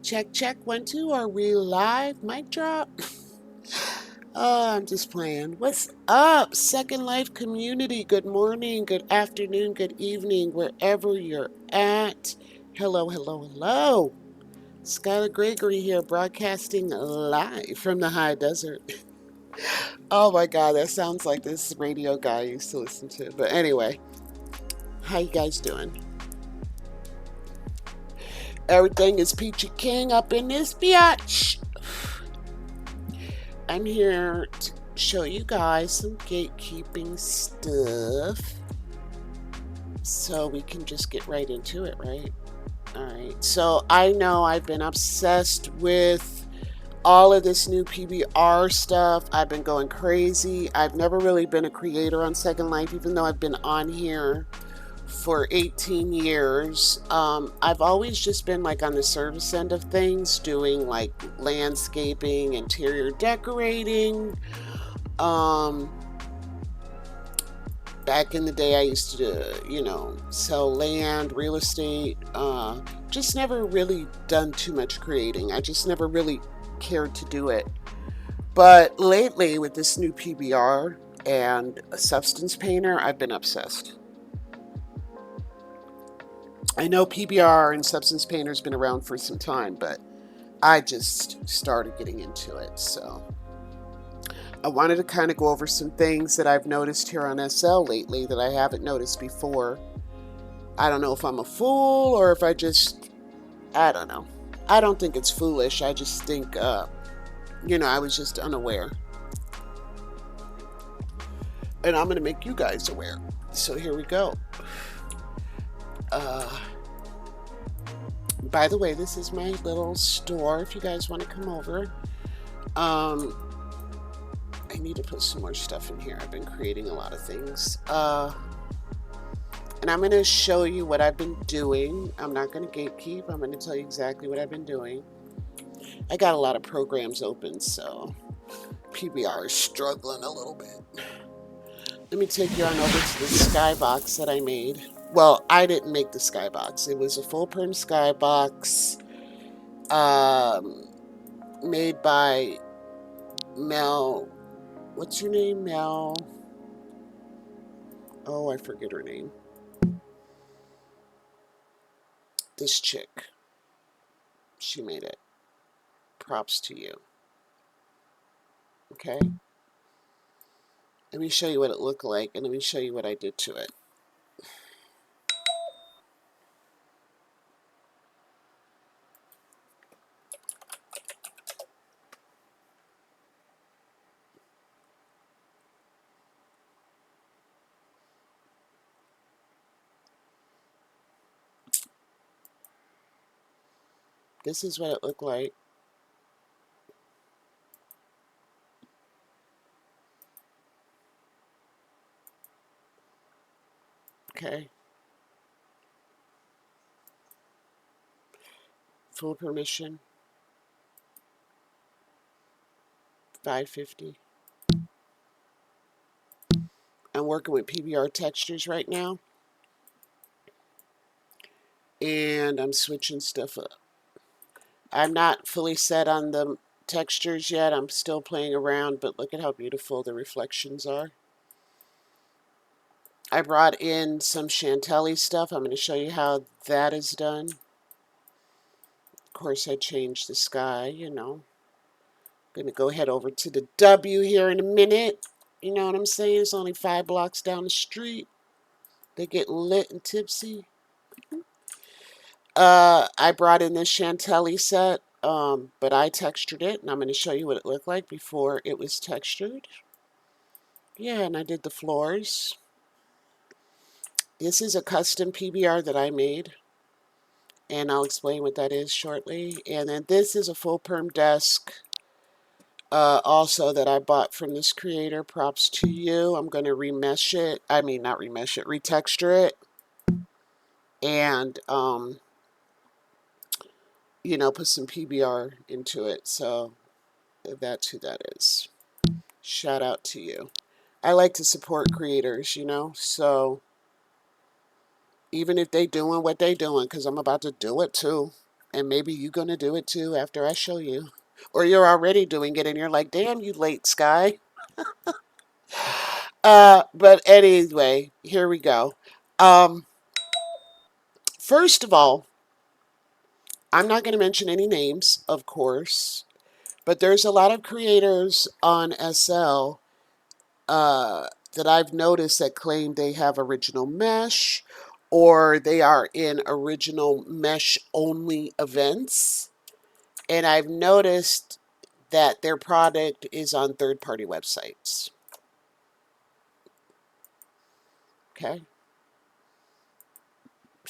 Check, check, 1, 2. Are we live? Mic drop. Oh, I'm just playing. What's up, Second Life community? Good morning, good afternoon, good evening, wherever you're at. Hello, hello, hello. Skylar Gregory here, broadcasting live from the high desert. Oh my God, that sounds like this radio guy I used to listen to. But anyway, how you guys doing? Everything is peachy king up in this biatch. I'm here to show you guys some gatekeeping stuff so we can just get right into it, right? All right. So I know I've been obsessed with all of this new PBR stuff. I've been going crazy. I've never really been a creator on Second Life, even though I've been on here for 18 years. I've always just been like on the service end of things, doing like landscaping, interior decorating. Um, Back in the day, I used to, sell land, real estate. Just never really done too much creating. I just never really cared to do it. But lately, with this new PBR and a substance painter, I've been obsessed. I know PBR and substance painter's been around for some time, but I just started getting into it. So I wanted to kind of go over some things that I've noticed here on SL lately that I haven't noticed before. I don't know if I'm a fool or if I don't know. I don't think it's foolish. I just think, I was just unaware. And I'm going to make you guys aware. So here we go. By the way, this is my little store if you guys want to come over. I need to put some more stuff in here. I've been creating a lot of things. And I'm going to show you what I've been doing. I'm not going to gatekeep. I'm going to tell you exactly what I've been doing. I got a lot of programs open, so PBR is struggling a little bit. Let me take you on over to the skybox that I made. Well, I didn't make the skybox. It was a full perm skybox made by Mel. What's your name, Mel? Oh, I forget her name. This chick. She made it. Props to you. Okay? Let me show you what it looked like, and let me show you what I did to it. This is what it looked like. Okay. Full permission. $5.50. I'm working with PBR textures right now. And I'm switching stuff up. I'm not fully set on the textures yet. I'm still playing around, but look at how beautiful the reflections are. I brought in some Chantilly stuff. I'm going to show you how that is done. Of course, I changed the sky, I'm going to go head over to the W here in a minute. You know what I'm saying? It's only 5 blocks down the street. They get lit and tipsy. I brought in this Chantilly set, but I textured it, and I'm going to show you what it looked like before it was textured. Yeah, and I did the floors. This is a custom PBR that I made, and I'll explain what that is shortly. And then this is a full perm desk, also that I bought from this creator. Props to you. I'm going to remesh it. I mean, not remesh it, retexture it. And, put some PBR into it. So that's who that is. Shout out to you. I like to support creators, so even if they doing what they doing, because I'm about to do it too. And maybe you're going to do it too after I show you. Or you're already doing it and you're like, damn, you late, Sky. But anyway, here we go. Um, First of all, I'm not going to mention any names, of course, but there's a lot of creators on SL that I've noticed that claim they have original mesh or they are in original mesh only events. And I've noticed that their product is on third-party websites. Okay.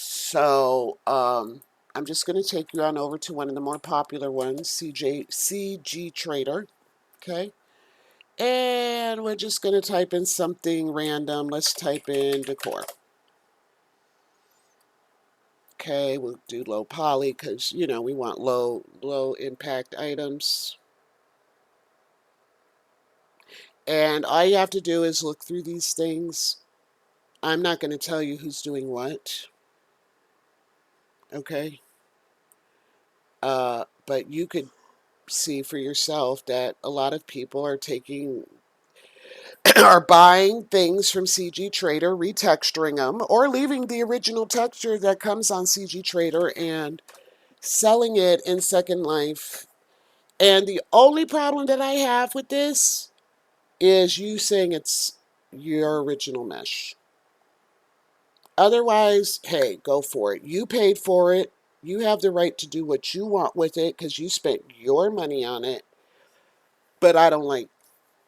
So I'm just going to take you on over to one of the more popular ones, CG Trader. Okay. And we're just going to type in something random. Let's type in decor. Okay, we'll do low poly because, you know, we want low impact items. And all you have to do is look through these things. I'm not going to tell you who's doing what. Okay. But you could see for yourself that a lot of people are taking are buying things from CG Trader, retexturing them, or leaving the original texture that comes on CG Trader and selling it in Second Life. And the only problem that I have with this is you saying it's your original mesh. Otherwise, hey, go for it. You paid for it. You have the right to do what you want with it because you spent your money on it. But I don't like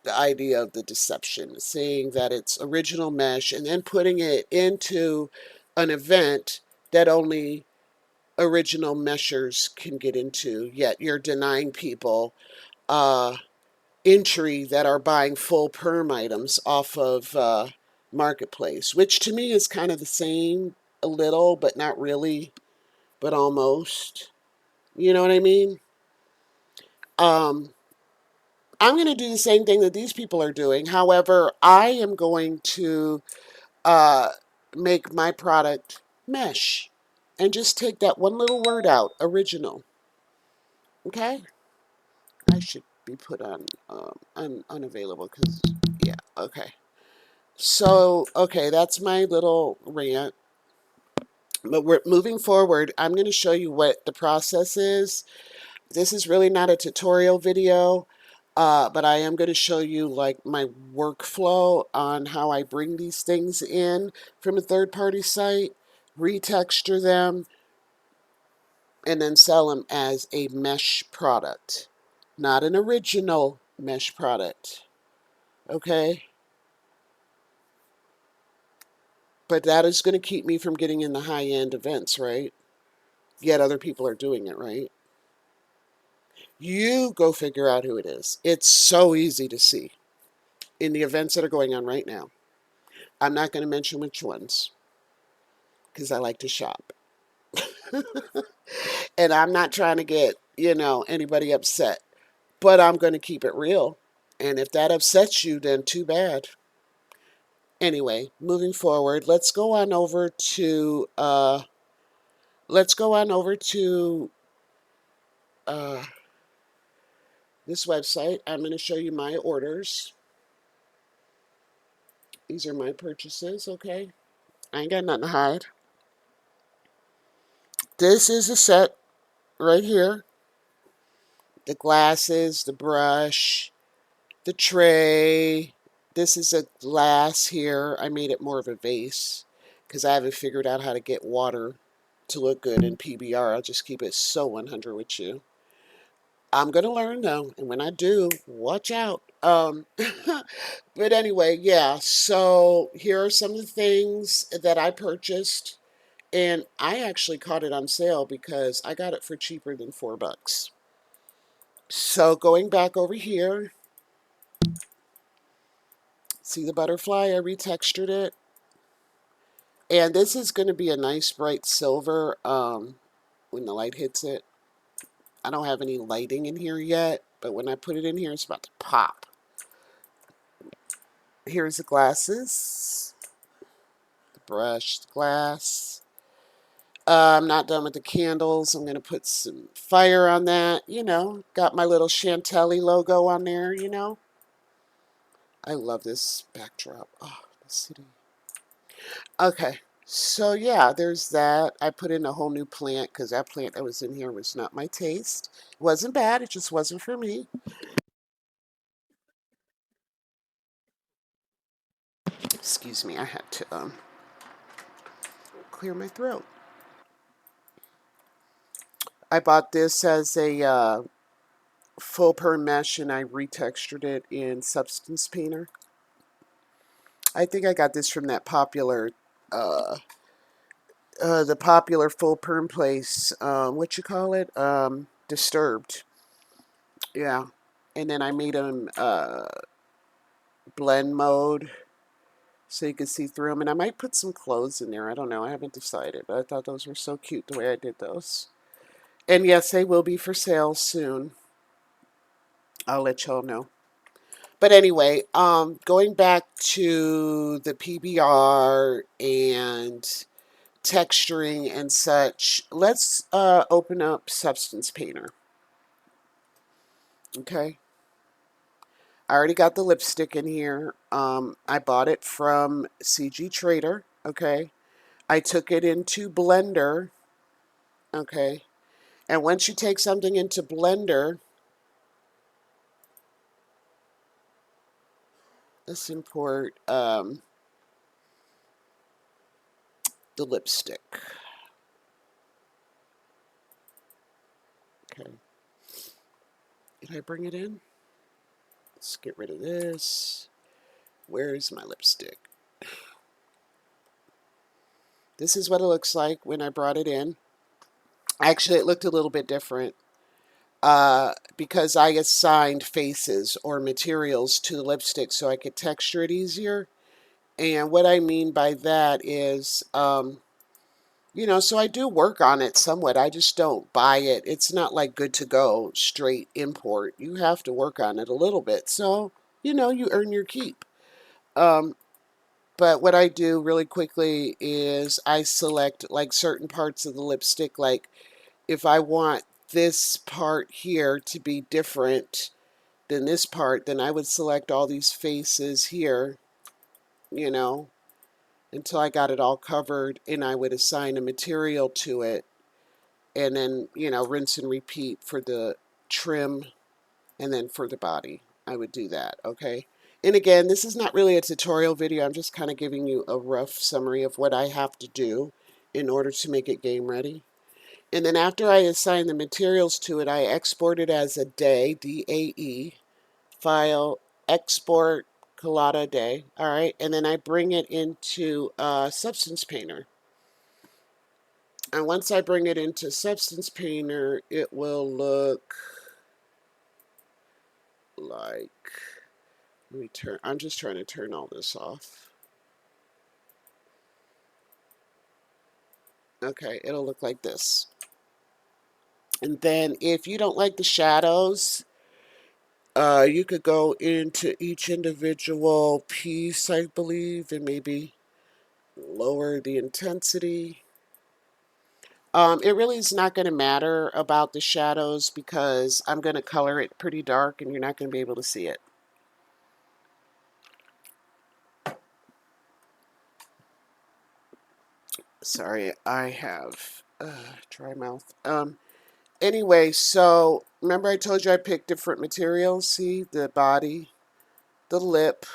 the idea of the deception, saying that it's original mesh and then putting it into an event that only original meshers can get into, yet you're denying people entry that are buying full perm items off of Marketplace, which to me is kind of the same a little, but not really, but almost. You know what I mean? Um, I'm going to do the same thing that these people are doing. However, I am going to uh, make my product mesh and just take that one little word out, original. Okay? I should be put on unavailable because, yeah, okay. So, okay, that's my little rant. But we're moving forward. I'm going to show you what the process is. This is really not a tutorial video, but I am going to show you like my workflow on how I bring these things in from a third-party site, retexture them, and then sell them as a mesh product, not an original mesh product. Okay? But that is going to keep me from getting in the high-end events, right? Yet other people are doing it, right? You go figure out who it is. It's so easy to see in the events that are going on right now. I'm not going to mention which ones because I like to shop. And I'm not trying to get, you know, anybody upset. But I'm going to keep it real. And if that upsets you, then too bad. Anyway, moving forward, let's go on over to uh, this website. I'm going to show you my orders. These are my purchases, okay? I ain't got nothing to hide. This is a set right here. The glasses, the brush, the tray. This is a glass here. I made it more of a vase because I haven't figured out how to get water to look good in PBR. I'll just keep it so 100 with you. I'm going to learn though, and when I do, watch out. But anyway, yeah, so here are some of the things that I purchased, and I actually caught it on sale because I got it for cheaper than $4. So going back over here, see the butterfly? I retextured it. And this is going to be a nice bright silver when the light hits it. I don't have any lighting in here yet, but when I put it in here, it's about to pop. Here's the glasses, the brush, the glass. I'm not done with the candles. I'm going to put some fire on that. You know, got my little Chantilly logo on there, you know. I love this backdrop. Oh, the city. Okay. So, yeah, there's that. I put in a whole new plant because that plant that was in here was not my taste. It wasn't bad. It just wasn't for me. Excuse me. I had to clear my throat. I bought this as a full perm mesh and I retextured it in Substance Painter. I think I got this from that popular, the popular full perm place. What you call it? Disturbed. Yeah. And then I made them blend mode so you can see through them. And I might put some clothes in there. I don't know. I haven't decided. But I thought those were so cute the way I did those. And yes, they will be for sale soon. I'll let y'all know. But anyway, going back to the PBR and texturing and such, let's open up Substance Painter. Okay. I already got the lipstick in here. I bought it from CG Trader. Okay. I took it into Blender. Okay. And once you take something into Blender, let's import the lipstick. Okay. Did I bring it in? Let's get rid of this. Where's my lipstick? This is what it looks like when I brought it in. Actually, it looked a little bit different because I assigned faces or materials to the lipstick so I could texture it easier. And what I mean by that is, you know, so I do work on it somewhat. I just don't buy it. It's not like good to go, straight import. You have to work on it a little bit. So, you know, you earn your keep. But what I do really quickly is I select like certain parts of the lipstick. Like if I want this part here to be different than this part, then I would select all these faces here, you know, until I got it all covered, and I would assign a material to it and then, you know, rinse and repeat for the trim and then for the body. I would do that, okay? And again, this is not really a tutorial video. I'm just kind of giving you a rough summary of what I have to do in order to make it game ready. And then after I assign the materials to it, I export it as a DAE, D-A-E, file, export, Collada Day, all right? And then I bring it into Substance Painter. And once I bring it into Substance Painter, it will look like, let me turn, I'm just trying to turn all this off. Okay, it'll look like this. And then if you don't like the shadows, you could go into each individual piece, I believe, and maybe lower the intensity. It really is not going to matter about the shadows because I'm going to color it pretty dark and you're not going to be able to see it. Sorry, I have dry mouth. Anyway, so remember I told you I picked different materials? See, the body, the lip,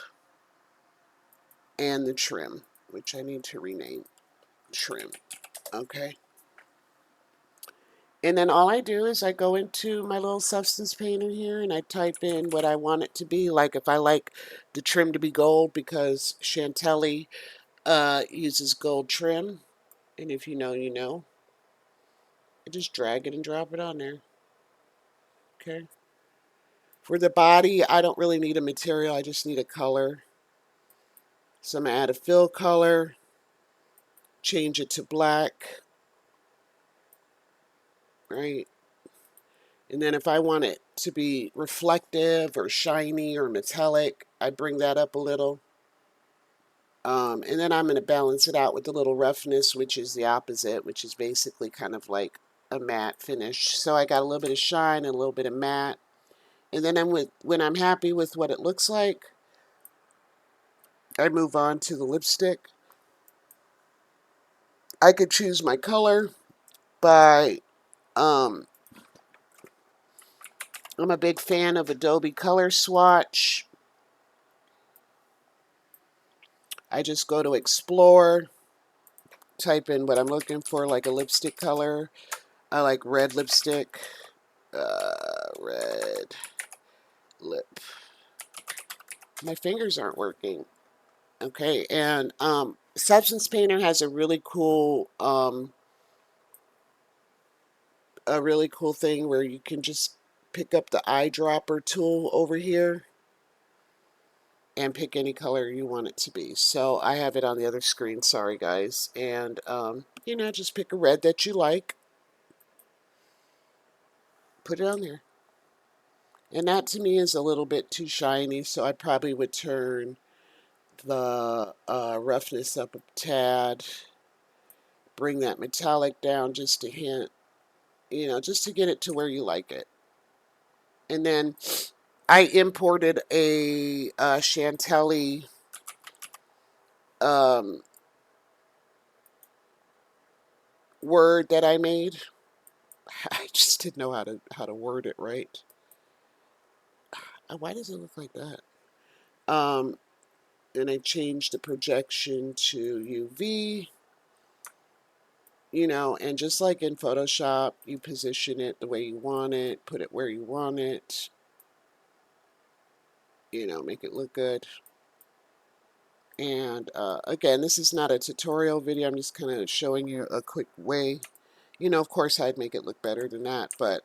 and the trim, which I need to rename trim. Okay. And then all I do is I go into my little Substance Painter here and I type in what I want it to be. Like if I like the trim to be gold because Chantilly uses gold trim. And if you know, you know. I just drag it and drop it on there. Okay. For the body, I don't really need a material. I just need a color. So I'm going to add a fill color. Change it to black. Right. And then if I want it to be reflective or shiny or metallic, I bring that up a little. And then I'm going to balance it out with a little roughness, which is the opposite, which is basically kind of like a matte finish. So I got a little bit of shine and a little bit of matte. And then when I'm happy with what it looks like, I move on to the lipstick. I could choose my color by, I'm a big fan of Adobe Color Swatch. I just go to Explore, type in what I'm looking for, like a lipstick color. I like red lipstick. Red lip. My fingers aren't working. Okay, and Substance Painter has a really cool thing where you can just pick up the eyedropper tool over here and pick any color you want it to be. So I have it on the other screen, sorry guys. And you know, just pick a red that you like, put it on there. And that to me is a little bit too shiny, so I probably would turn the roughness up a tad, bring that metallic down just a hint, you know, just to get it to where you like it. And then I imported a Chantilly word that I made. I just didn't know how to word it right. Why does it look like that? And I changed the projection to UV. You know, and just like in Photoshop, you position it the way you want it, put it where you want it, you know, make it look good. And again, this is not a tutorial video. I'm just kind of showing you a quick way. You know, of course, I'd make it look better than that. But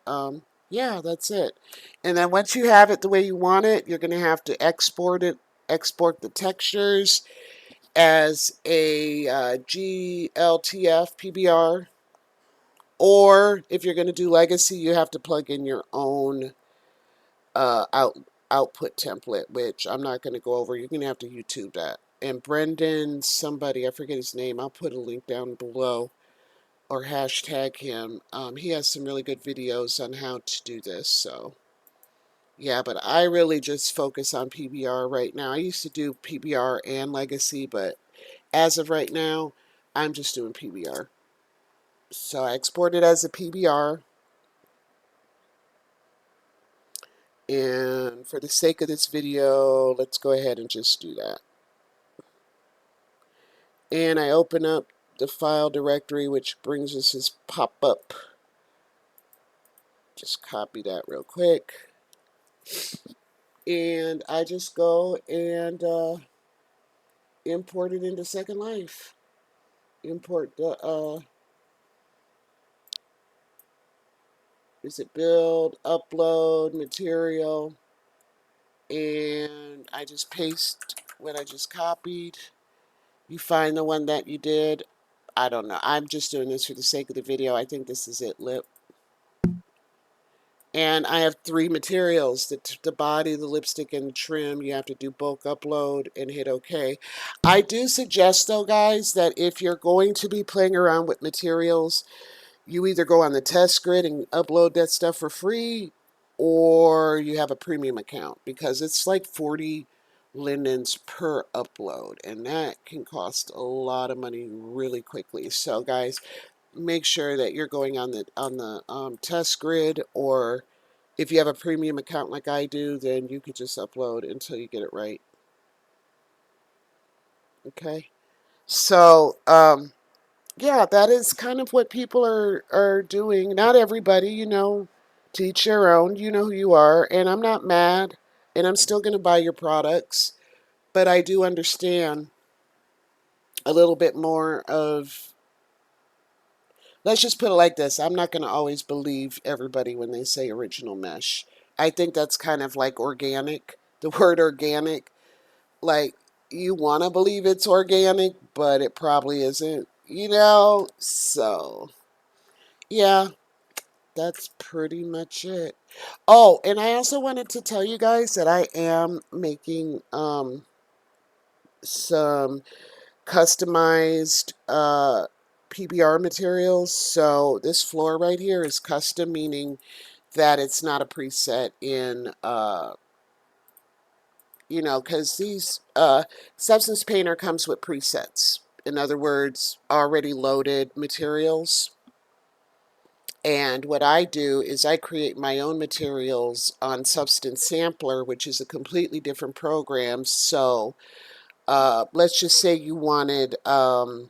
yeah, that's it. And then once you have it the way you want it, you're going to have to export it, export the textures as a GLTF PBR. Or if you're going to do legacy, you have to plug in your own output template, which I'm not going to go over. You're going to have to YouTube that. And Brendan, somebody, I forget his name, I'll put a link down below or hashtag him. He has some really good videos on how to do this. So, yeah, but I really just focus on PBR right now. I used to do PBR and legacy, but as of right now, I'm just doing PBR. So I export it as a PBR. And for the sake of this video, let's go ahead and just do that. And I open up the file directory, which brings us this pop-up. Just copy that real quick. And I just go and import it into Second Life. Import the, is it build, upload, material. And I just paste what I just copied. You find the one that you did. I don't know. I'm just doing this for the sake of the video. I think this is it, lip. And I have 3 materials, the body, the lipstick, and the trim. You have to do bulk upload and hit OK. I do suggest, though, guys, that if you're going to be playing around with materials, you either go on the test grid and upload that stuff for free, or you have a premium account, because it's like 40 linens per upload, and that can cost a lot of money really quickly. So, guys, make sure that you're going on the test grid, or if you have a premium account like I do, then you could just upload until you get it right. Okay, so yeah, that is kind of what people are doing. Not everybody, you know, to each their own. You know who you are, and I'm not mad, and I'm still going to buy your products, but I do understand a little bit more of, let's just put it like this. I'm not going to always believe everybody when they say original mesh. I think that's kind of like organic. The word organic, like, you want to believe it's organic, but it probably isn't, you know? So, yeah, that's pretty much it. Oh, and I also wanted to tell you guys that I am making some customized PBR materials. So this floor right here is custom, meaning that it's not a preset in, you know, because these Substance Painter comes with presets. In other words, already loaded materials. And what I do is I create my own materials on Substance Sampler, which is a completely different program. So let's just say you wanted, I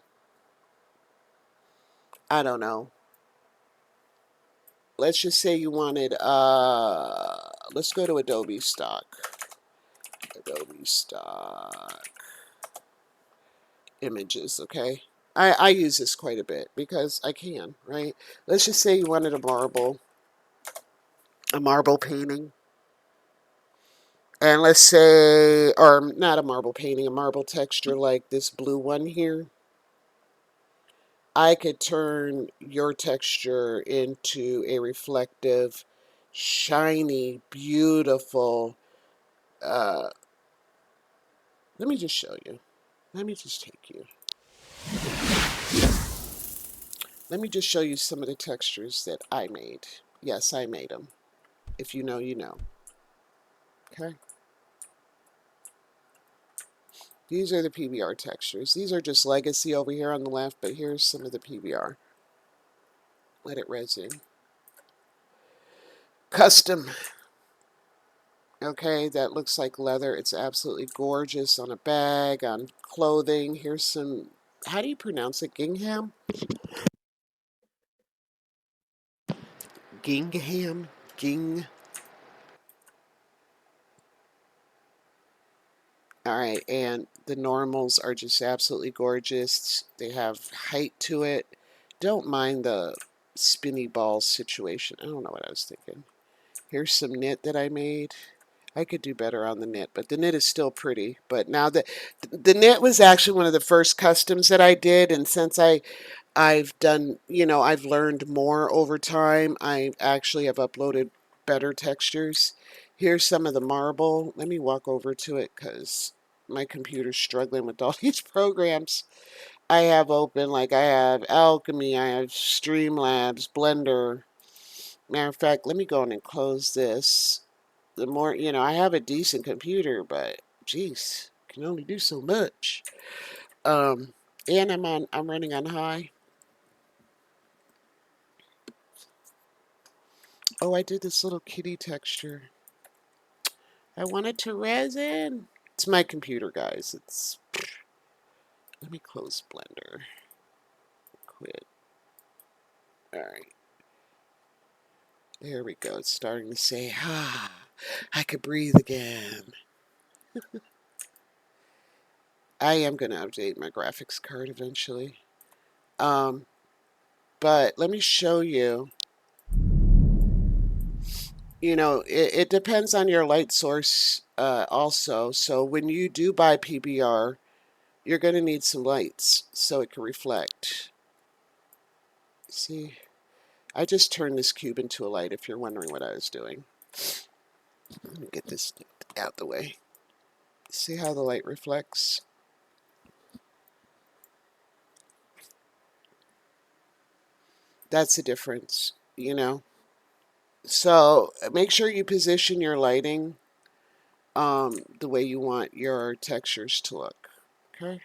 don't know. Let's just say you wanted, let's go to Adobe Stock. Adobe Stock Images, okay? I use this quite a bit because I can, right? Let's just say you wanted a marble painting. And let's say, or not a marble painting, a marble texture like this blue one here. I could turn your texture into a reflective, shiny, beautiful, let me just show you. Let me just take you. Let me just show you some of the textures that I made. Yes, I made them. If you know, you know. Okay. These are the PBR textures. These are just legacy over here on the left, but here's some of the PBR. Let it resin. Custom. Okay, that looks like leather. It's absolutely gorgeous on a bag, on clothing. Here's some, how do you pronounce it? Gingham? Gingham? Ging. All right, and the normals are just absolutely gorgeous. They have height to it. Don't mind the spinny ball situation. I don't know what I was thinking. Here's some knit that I made. I could do better on the knit, but the knit is still pretty. But now that the knit was actually one of the first customs that I did, and since I've done, you know, I've learned more over time, I actually have uploaded better textures. Here's some of the marble. Let me walk over to it because my computer's struggling with all these programs I have open. Like I have Alchemy, I have Streamlabs, Blender. Matter of fact, let me go in and close this. The more, you know, I have a decent computer, but geez, can only do so much. Um, and I'm running on high. Oh, I did this little kitty texture. I wanted to resin. It's my computer, guys. It's. Let me close Blender. Quit. All right. There we go. It's starting to say, ah, I could breathe again. I am going to update my graphics card eventually. But let me show you. You know, it depends on your light source also. So when you do buy PBR, you're going to need some lights so it can reflect. See, I just turned this cube into a light if you're wondering what I was doing. Let me get this out the way. See how the light reflects? That's the difference, you know? So make sure you position your lighting the way you want your textures to look, okay?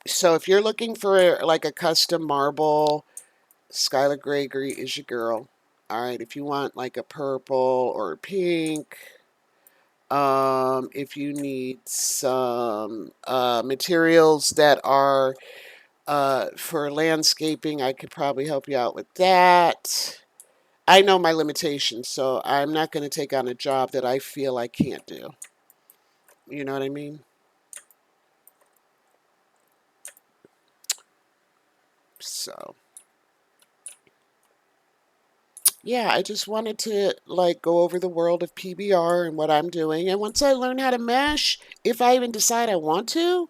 So if you're looking for like a custom marble, Skylar Gregory is your girl. All right, if you want like a purple or a pink, if you need some materials that are for landscaping, I could probably help you out with that. I know my limitations, so I'm not going to take on a job that I feel I can't do. You know what I mean? So, yeah, I just wanted to like go over the world of PBR and what I'm doing. And once I learn how to mesh, if I even decide I want to,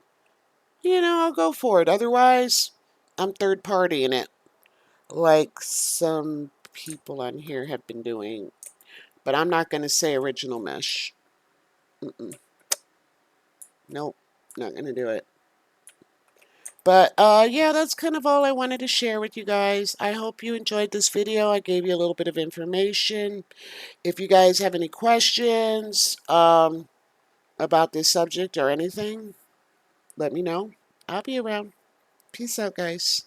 you know, I'll go for it. Otherwise, I'm third party in it, like some people on here have been doing. But I'm not going to say original mesh. Nope, not going to do it. But yeah, that's kind of all I wanted to share with you guys. I hope you enjoyed this video. I gave you a little bit of information. If you guys have any questions about this subject or anything, let me know. I'll be around. Peace out, guys.